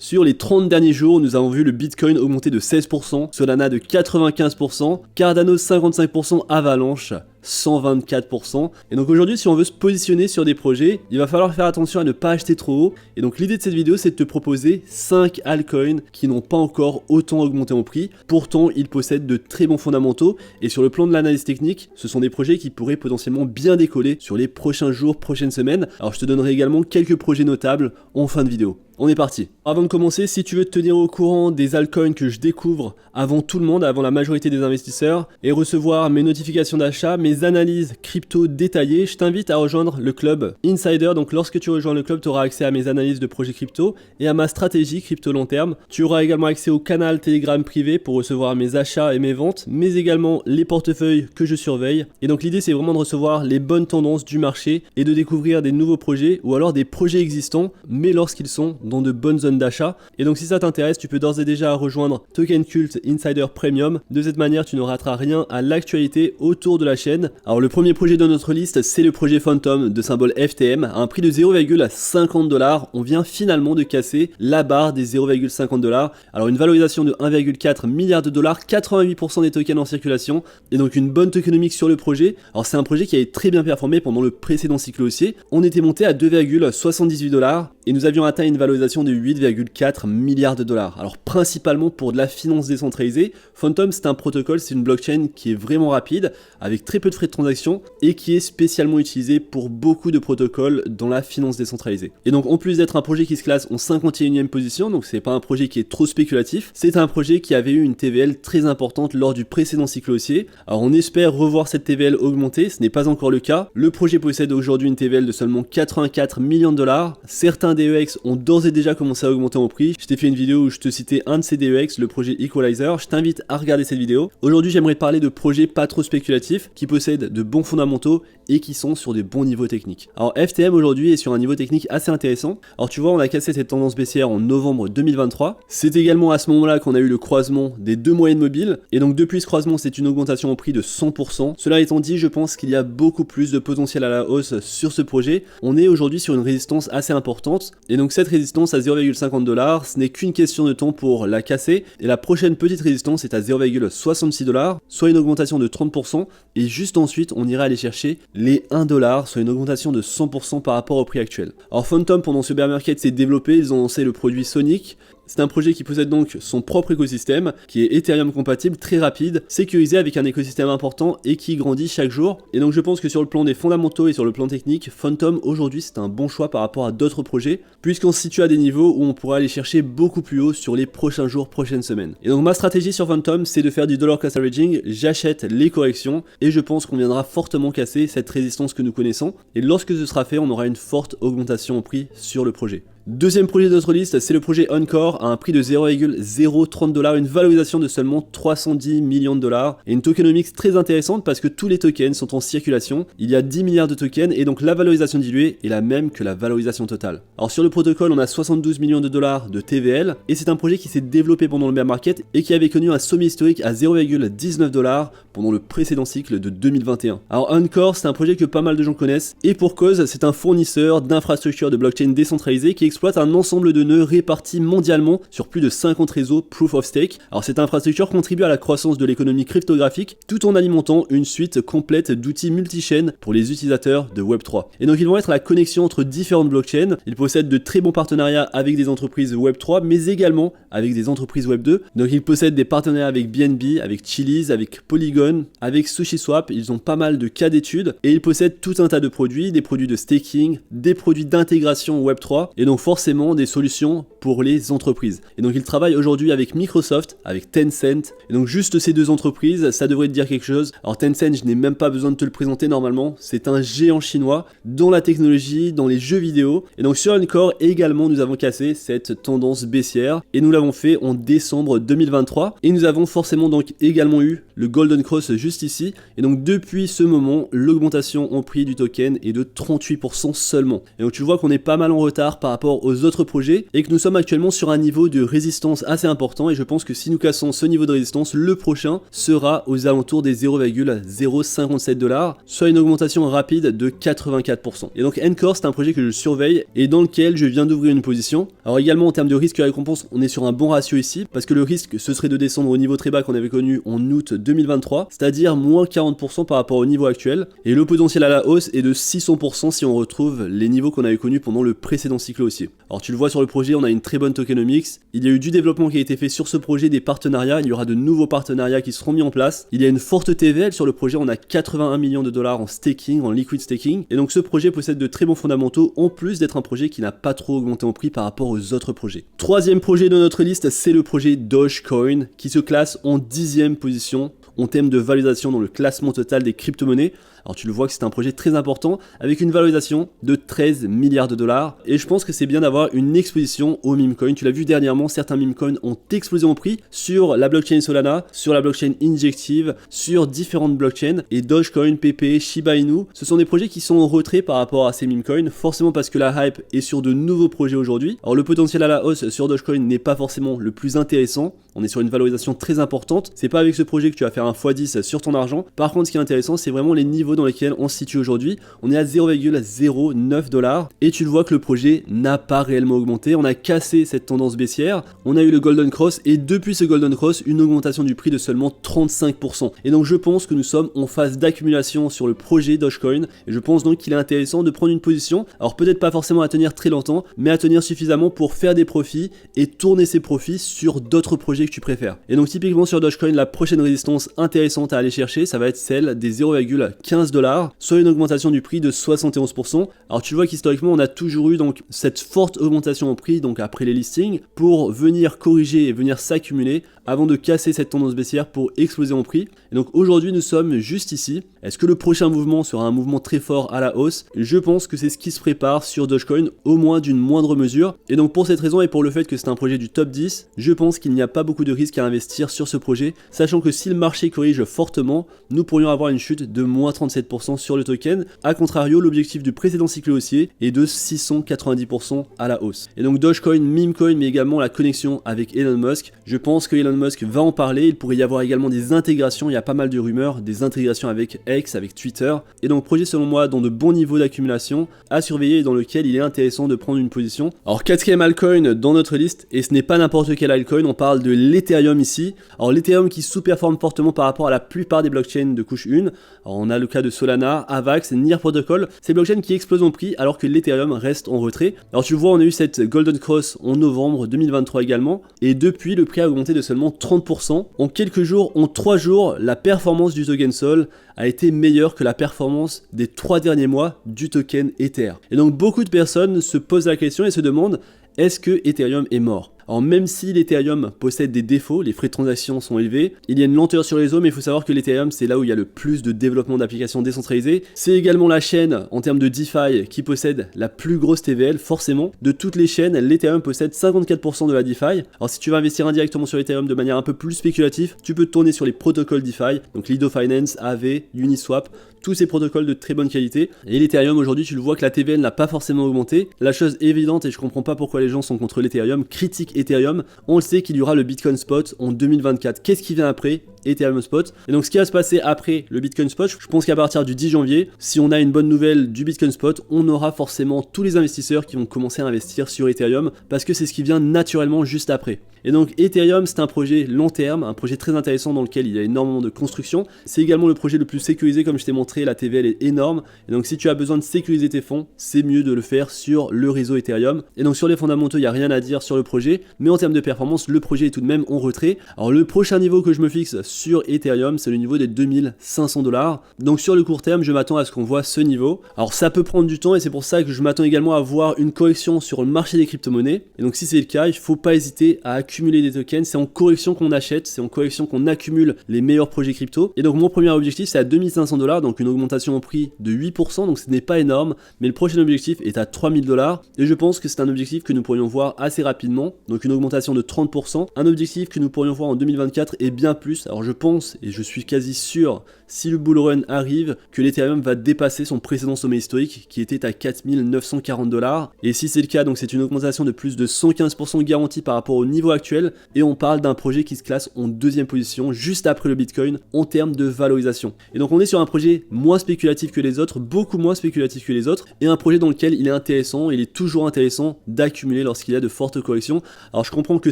Sur les 30 derniers jours, nous avons vu le Bitcoin augmenter de 16%, Solana de 95%, Cardano 55%, Avalanche 124%. Et donc aujourd'hui, si on veut se positionner sur des projets, il va falloir faire attention à ne pas acheter trop haut. Et donc l'idée de cette vidéo, c'est de te proposer 5 altcoins qui n'ont pas encore autant augmenté en prix. Pourtant, ils possèdent de très bons fondamentaux. Et sur le plan de l'analyse technique, ce sont des projets qui pourraient potentiellement bien décoller sur les prochains jours, prochaines semaines. Alors je te donnerai également quelques projets notables en fin de vidéo. On est parti. Avant de commencer, si tu veux te tenir au courant des altcoins que je découvre avant tout le monde, avant la majorité des investisseurs, et recevoir mes notifications d'achat, mes analyses crypto détaillées, je t'invite à rejoindre le club Insider. Donc lorsque tu rejoins le club, tu auras accès à mes analyses de projets crypto et à ma stratégie crypto long terme. Tu auras également accès au canal Telegram privé pour recevoir mes achats et mes ventes, mais également les portefeuilles que je surveille. Et donc l'idée, c'est vraiment de recevoir les bonnes tendances du marché et de découvrir des nouveaux projets ou alors des projets existants, mais lorsqu'ils sont dans de bonnes zones d'achat. Et donc si ça t'intéresse, tu peux d'ores et déjà rejoindre Token Cult Insider Premium. De cette manière, tu ne rateras rien à l'actualité autour de la chaîne. Alors le premier projet de notre liste, c'est le projet Phantom de symbole FTM à un prix de 0,50$. On vient finalement de casser la barre des 0,50$. Alors une valorisation de 1,4 milliard de dollars, 88% des tokens en circulation et donc une bonne tokenomique sur le projet. Alors c'est un projet qui avait très bien performé pendant le précédent cycle haussier. On était monté à 2,78$ et nous avions atteint une valorisation de 8,4 milliards de dollars. Alors principalement pour de la finance décentralisée, Phantom c'est un protocole, c'est une blockchain qui est vraiment rapide, avec très peu de frais de transaction et qui est spécialement utilisée pour beaucoup de protocoles dans la finance décentralisée. Et donc en plus d'être un projet qui se classe en 51e position, donc c'est pas un projet qui est trop spéculatif, c'est un projet qui avait eu une TVL très importante lors du précédent cycle haussier. Alors on espère revoir cette TVL augmenter, ce n'est pas encore le cas. Le projet possède aujourd'hui une TVL de seulement 84 millions de dollars. Certains DEX ont d'ores et déjà commencé à augmenter en prix. Je t'ai fait une vidéo où je te citais un de ces DEX, le projet Equalizer. Je t'invite à regarder cette vidéo. Aujourd'hui, j'aimerais parler de projets pas trop spéculatifs qui possèdent de bons fondamentaux et qui sont sur des bons niveaux techniques. Alors FTM aujourd'hui est sur un niveau technique assez intéressant. Alors tu vois, on a cassé cette tendance baissière en novembre 2023. C'est également à ce moment-là qu'on a eu le croisement des deux moyennes mobiles. Et donc depuis ce croisement, c'est une augmentation en prix de 100%. Cela étant dit, je pense qu'il y a beaucoup plus de potentiel à la hausse sur ce projet. On est aujourd'hui sur une résistance assez importante. Et donc cette résistance à 0,50$, ce n'est qu'une question de temps pour la casser. Et la prochaine petite résistance est à 0,66$, soit une augmentation de 30%. Et juste ensuite, on ira aller chercher les 1$, soit une augmentation de 100% par rapport au prix actuel. Alors Phantom, pendant ce bear market, s'est développé, ils ont lancé le produit Sonic. C'est un projet qui possède donc son propre écosystème, qui est Ethereum compatible, très rapide, sécurisé avec un écosystème important et qui grandit chaque jour. Et donc je pense que sur le plan des fondamentaux et sur le plan technique, Phantom aujourd'hui c'est un bon choix par rapport à d'autres projets, puisqu'on se situe à des niveaux où on pourra aller chercher beaucoup plus haut sur les prochains jours, prochaines semaines. Et donc ma stratégie sur Phantom, c'est de faire du dollar cost averaging, j'achète les corrections et je pense qu'on viendra fortement casser cette résistance que nous connaissons. Et lorsque ce sera fait, on aura une forte augmentation en prix sur le projet. Deuxième projet de notre liste, c'est le projet Encore à un prix de 0,030$, une valorisation de seulement 310 millions de dollars et une tokenomics très intéressante parce que tous les tokens sont en circulation. Il y a 10 milliards de tokens et donc la valorisation diluée est la même que la valorisation totale. Alors sur le protocole, on a 72 millions de dollars de TVL et c'est un projet qui s'est développé pendant le bear market et qui avait connu un sommet historique à 0,19$ pendant le précédent cycle de 2021. Alors Encore, c'est un projet que pas mal de gens connaissent et pour cause, c'est un fournisseur d'infrastructures de blockchain décentralisées qui exploite un ensemble de nœuds répartis mondialement sur plus de 50 réseaux Proof of Stake. Alors cette infrastructure contribue à la croissance de l'économie cryptographique tout en alimentant une suite complète d'outils multi-chaînes pour les utilisateurs de Web3. Et donc ils vont être la connexion entre différentes blockchains. Ils possèdent de très bons partenariats avec des entreprises Web3 mais également avec des entreprises Web2. Donc ils possèdent des partenariats avec BNB, avec Chiliz, avec Polygon, avec SushiSwap. Ils ont pas mal de cas d'études et ils possèdent tout un tas de produits, des produits de staking, des produits d'intégration Web3 et donc forcément des solutions pour les entreprises. Et donc ils travaillent aujourd'hui avec Microsoft, avec Tencent, et donc juste ces deux entreprises, ça devrait te dire quelque chose. Alors Tencent, je n'ai même pas besoin de te le présenter normalement, c'est un géant chinois dans la technologie, dans les jeux vidéo, et donc sur Encore également nous avons cassé cette tendance baissière, et nous l'avons fait en décembre 2023, et nous avons forcément donc également eu le Golden Cross juste ici, et donc depuis ce moment, l'augmentation en prix du token est de 38% seulement. Et donc tu vois qu'on est pas mal en retard par rapport rapport aux autres projets et que nous sommes actuellement sur un niveau de résistance assez important et je pense que si nous cassons ce niveau de résistance, le prochain sera aux alentours des 0,057 $, soit une augmentation rapide de 84%. Et donc Encore, c'est un projet que je surveille et dans lequel je viens d'ouvrir une position. Alors également en termes de risque et récompense, on est sur un bon ratio ici parce que le risque ce serait de descendre au niveau très bas qu'on avait connu en août 2023, c'est-à-dire moins 40% par rapport au niveau actuel, et le potentiel à la hausse est de 600% si on retrouve les niveaux qu'on avait connus pendant le précédent cycle haussier. Alors tu le vois sur le projet, on a une très bonne tokenomics, il y a eu du développement qui a été fait sur ce projet, des partenariats, il y aura de nouveaux partenariats qui seront mis en place, il y a une forte TVL sur le projet, on a 81 millions de dollars en staking, en liquid staking, et donc ce projet possède de très bons fondamentaux, en plus d'être un projet qui n'a pas trop augmenté en prix par rapport aux autres projets. Troisième projet de notre liste, c'est le projet Dogecoin, qui se classe en 10e position en termes de valorisation dans le classement total des crypto-monnaies. Alors tu le vois que c'est un projet très important avec une valorisation de 13 milliards de dollars et je pense que c'est bien d'avoir une exposition aux meme coins. Tu l'as vu dernièrement, certains meme coins ont explosé en prix sur la blockchain Solana, sur la blockchain Injective, sur différentes blockchains et Dogecoin, PP, Shiba Inu, ce sont des projets qui sont en retrait par rapport à ces meme coins, forcément parce que la hype est sur de nouveaux projets aujourd'hui. Alors le potentiel à la hausse sur Dogecoin n'est pas forcément le plus intéressant, on est sur une valorisation très importante, c'est pas avec ce projet que tu vas faire un x10 sur ton argent. Par contre ce qui est intéressant c'est vraiment les niveaux dans lesquels on se situe aujourd'hui. On est à 0,09 $ et tu le vois que le projet n'a pas réellement augmenté, on a cassé cette tendance baissière, on a eu le Golden Cross et depuis ce Golden Cross une augmentation du prix de seulement 35%. Et donc je pense que nous sommes en phase d'accumulation sur le projet Dogecoin et je pense donc qu'il est intéressant de prendre une position, alors peut-être pas forcément à tenir très longtemps, mais à tenir suffisamment pour faire des profits et tourner ces profits sur d'autres projets que tu préfères. Et donc typiquement sur Dogecoin, la prochaine résistance intéressante à aller chercher, ça va être celle des 0,15 $, soit une augmentation du prix de 71%. Alors tu vois qu'historiquement on a toujours eu donc cette forte augmentation en prix donc après les listings pour venir corriger et venir s'accumuler avant de casser cette tendance baissière pour exploser en prix. Et donc aujourd'hui nous sommes juste ici. Est-ce que le prochain mouvement sera un mouvement très fort à la hausse? Je pense que c'est ce qui se prépare sur Dogecoin, au moins d'une moindre mesure. Et donc pour cette raison et pour le fait que c'est un projet du top 10, je pense qu'il n'y a pas beaucoup de risques à investir sur ce projet, sachant que si le marché corrige fortement, nous pourrions avoir une chute de moins 37% sur le token. A contrario, l'objectif du précédent cycle haussier est de 690% à la hausse. Et donc Dogecoin, memecoin, mais également la connexion avec Elon Musk. Je pense que Elon Musk va en parler, il pourrait y avoir également des intégrations, il y a pas mal de rumeurs, des intégrations avec X, avec Twitter. Et donc projet selon moi dans de bons niveaux d'accumulation à surveiller et dans lequel il est intéressant de prendre une position. Alors quatrième altcoin dans notre liste, et ce n'est pas n'importe quel altcoin, on parle de l'Ethereum ici. Alors l'Ethereum qui sous-performe fortement par rapport à la plupart des blockchains de couche 1. Alors on a le cas de Solana, Avax, Near Protocol, ces blockchains qui explosent en prix alors que l'Ethereum reste en retrait. Alors tu le vois, on a eu cette Golden Cross en novembre 2023 également, et depuis le prix a augmenté de seulement 30%. En quelques jours, en 3 jours, la performance du token Sol a été meilleure que la performance des 3 derniers mois du token Ether. Et donc beaucoup de personnes se posent la question et se demandent, est-ce que Ethereum est mort? Alors même si l'Ethereum possède des défauts, les frais de transaction sont élevés, il y a une lenteur sur les réseau, mais il faut savoir que l'Ethereum c'est là où il y a le plus de développement d'applications décentralisées. C'est également la chaîne en termes de DeFi qui possède la plus grosse TVL, forcément. De toutes les chaînes, l'Ethereum possède 54% de la DeFi. Alors si tu veux investir indirectement sur l'Ethereum de manière un peu plus spéculative, tu peux te tourner sur les protocoles DeFi, donc Lido Finance, AV, Uniswap, tous ces protocoles de très bonne qualité. Et l'Ethereum aujourd'hui tu le vois que la TVL n'a pas forcément augmenté. La chose évidente, et je comprends pas pourquoi les gens sont contre l'Ethereum, critique Ethereum, on le sait qu'il y aura le Bitcoin Spot en 2024. Qu'est-ce qui vient après? Ethereum Spot. Et donc ce qui va se passer après le Bitcoin Spot, je pense qu'à partir du 10 janvier, si on a une bonne nouvelle du Bitcoin Spot, on aura forcément tous les investisseurs qui vont commencer à investir sur Ethereum parce que c'est ce qui vient naturellement juste après. Et donc Ethereum c'est un projet long terme, un projet très intéressant dans lequel il y a énormément de construction. C'est également le projet le plus sécurisé, comme je t'ai montré, la TVL est énorme. Et donc si tu as besoin de sécuriser tes fonds, c'est mieux de le faire sur le réseau Ethereum. Et donc sur les fondamentaux, il n'y a rien à dire sur le projet, mais en termes de performance, le projet est tout de même en retrait. Alors le prochain niveau que je me fixe sur Ethereum, c'est le niveau des 2500 $. Donc sur le court terme, je m'attends à ce qu'on voit ce niveau. Alors ça peut prendre du temps et c'est pour ça que je m'attends également à voir une correction sur le marché des crypto-monnaies. Et donc si c'est le cas, il ne faut pas hésiter à accumuler des tokens. C'est en correction qu'on achète, c'est en correction qu'on accumule les meilleurs projets crypto. Et donc mon premier objectif c'est à 2500 $, donc une augmentation en prix de 8%, donc ce n'est pas énorme. Mais le prochain objectif est à 3000 $. Et je pense que c'est un objectif que nous pourrions voir assez rapidement. Donc une augmentation de 30%. Un objectif que nous pourrions voir en 2024 et bien plus. Alors je pense, et je suis quasi sûr, si le bull run arrive, que l'Ethereum va dépasser son précédent sommet historique qui était à 4940 $. Et si c'est le cas, donc c'est une augmentation de plus de 115% garantie par rapport au niveau actuel. Et on parle d'un projet qui se classe en deuxième position, juste après le Bitcoin, en termes de valorisation. Et donc on est sur un projet moins spéculatif que les autres, beaucoup moins spéculatif que les autres, et un projet dans lequel il est intéressant, il est toujours intéressant d'accumuler lorsqu'il y a de fortes corrections. Alors je comprends que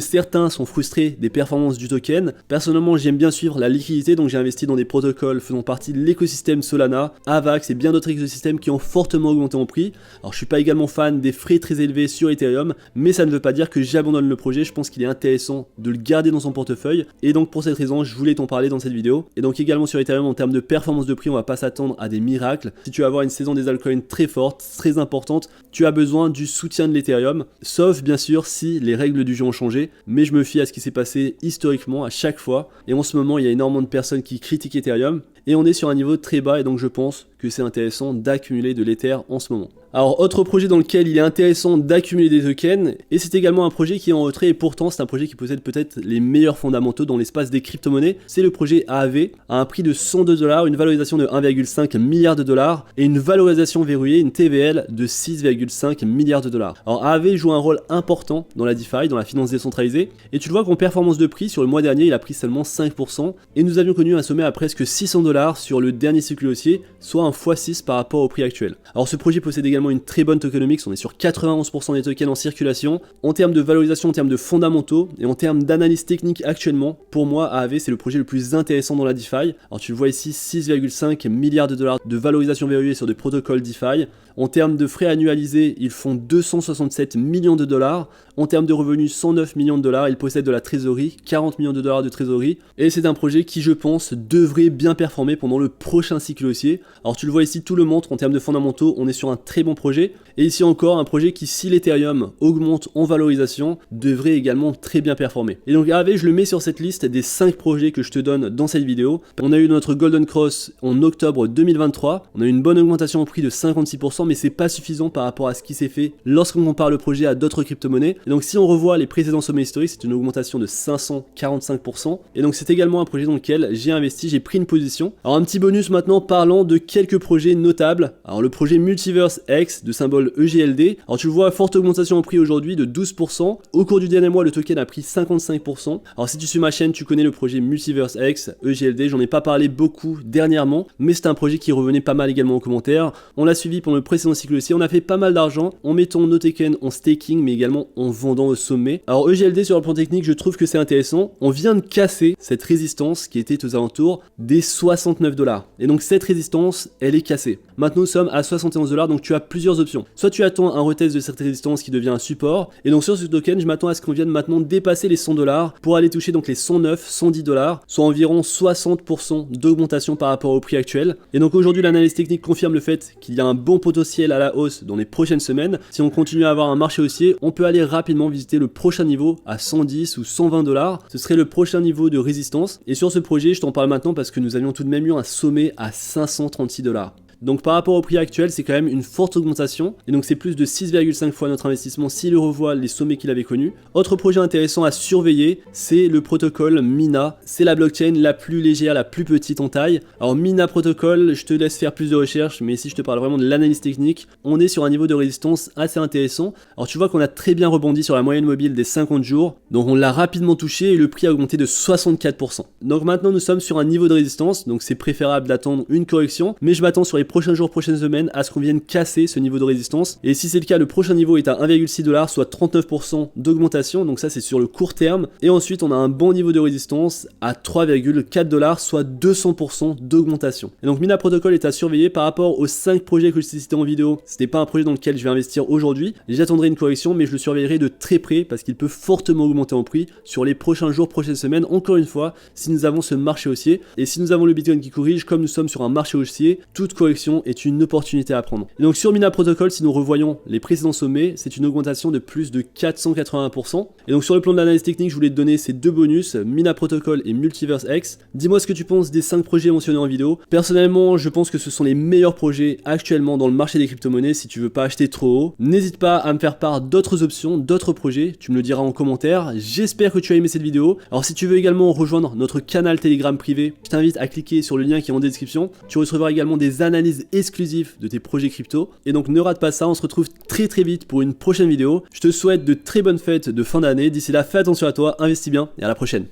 certains sont frustrés des performances du token. Personnellement, j'aime bien suivre la liquidité, donc j'ai investi dans des protocoles faisant partie de l'écosystème Solana, Avax et bien d'autres écosystèmes qui ont fortement augmenté en prix. Alors je suis pas également fan des frais très élevés sur Ethereum, mais ça ne veut pas dire que j'abandonne le projet. Je pense qu'il est intéressant de le garder dans son portefeuille, et donc pour cette raison, je voulais t'en parler dans cette vidéo. Et donc également sur Ethereum, en termes de performance de prix, on va pas s'attendre à des miracles. Si tu veux avoir une saison des altcoins très forte, très importante, tu as besoin du soutien de l'Ethereum, sauf bien sûr si les règles du jeu ont changé, mais je me fie à ce qui s'est passé historiquement à chaque fois, et en ce moment il y a énormément de personnes qui critiquent Ethereum, et on est sur un niveau très bas, et donc je pense que c'est intéressant d'accumuler de l'Ether en ce moment. Alors autre projet dans lequel il est intéressant d'accumuler des tokens, et c'est également un projet qui est en retrait, et pourtant c'est un projet qui possède peut-être les meilleurs fondamentaux dans l'espace des crypto-monnaies, c'est le projet AAV, à un prix de 102 $, une valorisation de 1,5 milliard de $, et une valorisation verrouillée, une TVL de 6,5 milliards de $. Alors AAV joue un rôle important dans la DeFi, dans la finance décentralisée, et tu le vois qu'en performance de prix, sur le mois dernier, il a pris seulement 5%, et nous avions connu un sommet à presque 600 $ sur le dernier cycle haussier, soit un x6 par rapport au prix actuel. Alors ce projet possède également une très bonne tokenomics, on est sur 91% des tokens en circulation. En termes de valorisation, en termes de fondamentaux et en termes d'analyse technique actuellement, pour moi AAV c'est le projet le plus intéressant dans la DeFi. Alors tu le vois ici, 6,5 milliards de $ de valorisation verrouillée sur des protocoles DeFi. En termes de frais annualisés, ils font 267 millions de $. En termes de revenus, 109 millions de $. Ils possèdent de la trésorerie, 40 millions de $ de trésorerie. Et c'est un projet qui, je pense, devrait bien performer pendant le prochain cycle haussier. Alors tu le vois ici, tout le montre en termes de fondamentaux, on est sur un très bon projet. Et ici encore, un projet qui, si l'Ethereum augmente en valorisation, devrait également très bien performer. Et donc AAV, je le mets sur cette liste des 5 projets que je te donne dans cette vidéo. On a eu notre Golden Cross en octobre 2023. On a eu une bonne augmentation au prix de 56%, mais c'est pas suffisant par rapport à ce qui s'est fait lorsqu'on compare le projet à d'autres crypto-monnaies. Et donc si on revoit les précédents sommets historiques, c'est une augmentation de 545%. Et donc c'est également un projet dans lequel j'ai investi, j'ai pris une position. Alors un petit bonus maintenant parlant de quelques projets notables. Alors le projet Multiverse X de symbole EGLD. Alors tu le vois, forte augmentation au prix aujourd'hui de 12%. Au cours du dernier mois, le token a pris 55%. Alors si tu suis ma chaîne, tu connais le projet Multiverse X, EGLD. J'en ai pas parlé beaucoup dernièrement, mais c'est un projet qui revenait pas mal également en commentaire. On l'a suivi pendant le précédent cycle aussi. On a fait pas mal d'argent en mettant nos tokens en staking, mais également en vendant au sommet. Alors EGLD sur le plan technique, je trouve que c'est intéressant. On vient de casser cette résistance qui était aux alentours des 69 $. Et donc cette résistance, elle est cassée. Maintenant nous sommes à 71 $, donc tu as plusieurs options. Soit tu attends un retest de cette résistance qui devient un support, et donc sur ce token, je m'attends à ce qu'on vienne maintenant dépasser les 100 $ pour aller toucher donc les 109, 110 $, soit environ 60% d'augmentation par rapport au prix actuel. Et donc aujourd'hui, l'analyse technique confirme le fait qu'il y a un bon potentiel à la hausse dans les prochaines semaines. Si on continue à avoir un marché haussier, on peut aller rapidement visiter le prochain niveau à 110 ou 120 $. Ce serait le prochain niveau de résistance. Et sur ce projet, je t'en parle maintenant parce que nous avions tout de même eu un sommet à 536 $. Donc par rapport au prix actuel, c'est quand même une forte augmentation, et donc c'est plus de 6,5 fois notre investissement s'il revoit les sommets qu'il avait connus. Autre projet intéressant à surveiller, c'est le protocole Mina. C'est la blockchain la plus légère, la plus petite en taille. Alors Mina Protocol, je te laisse faire plus de recherches, mais ici je te parle vraiment de l'analyse technique. On est sur un niveau de résistance assez intéressant. Alors tu vois qu'on a très bien rebondi sur la moyenne mobile des 50 jours, donc on l'a rapidement touché et le prix a augmenté de 64%. Donc maintenant nous sommes sur un niveau de résistance, donc c'est préférable d'attendre une correction, mais je m'attends sur les prochains jours, prochaines semaines à ce qu'on vienne casser ce niveau de résistance. Et si c'est le cas, le prochain niveau est à 1,6 $, soit 39% d'augmentation, donc ça c'est sur le court terme. Et ensuite on a un bon niveau de résistance à 3,4 $, soit 200% d'augmentation. Et donc Mina Protocol est à surveiller par rapport aux 5 projets que je t'ai cités en vidéo. C'était pas un projet dans lequel je vais investir aujourd'hui, j'attendrai une correction, mais je le surveillerai de très près parce qu'il peut fortement augmenter en prix sur les prochains jours, prochaines semaines, encore une fois, si nous avons ce marché haussier. Et si nous avons le Bitcoin qui corrige, comme nous sommes sur un marché haussier, toute correction action est une opportunité à prendre. Et donc sur Mina Protocol, si nous revoyons les précédents sommets, c'est une augmentation de plus de 481%. Et donc sur le plan de l'analyse technique, je voulais te donner ces deux bonus, Mina Protocol et Multiverse X. Dis-moi ce que tu penses des 5 projets mentionnés en vidéo. Personnellement, je pense que ce sont les meilleurs projets actuellement dans le marché des crypto-monnaies si tu veux pas acheter trop haut. N'hésite pas à me faire part d'autres options, d'autres projets, tu me le diras en commentaire. J'espère que tu as aimé cette vidéo. Alors si tu veux également rejoindre notre canal Telegram privé, je t'invite à cliquer sur le lien qui est en description. Tu recevras également des analyses exclusives de tes projets crypto. Et donc ne rate pas ça, on se retrouve très vite pour une prochaine vidéo. Je te souhaite de très bonnes fêtes de fin d'année. D'ici là, fais attention à toi, investis bien et à la prochaine.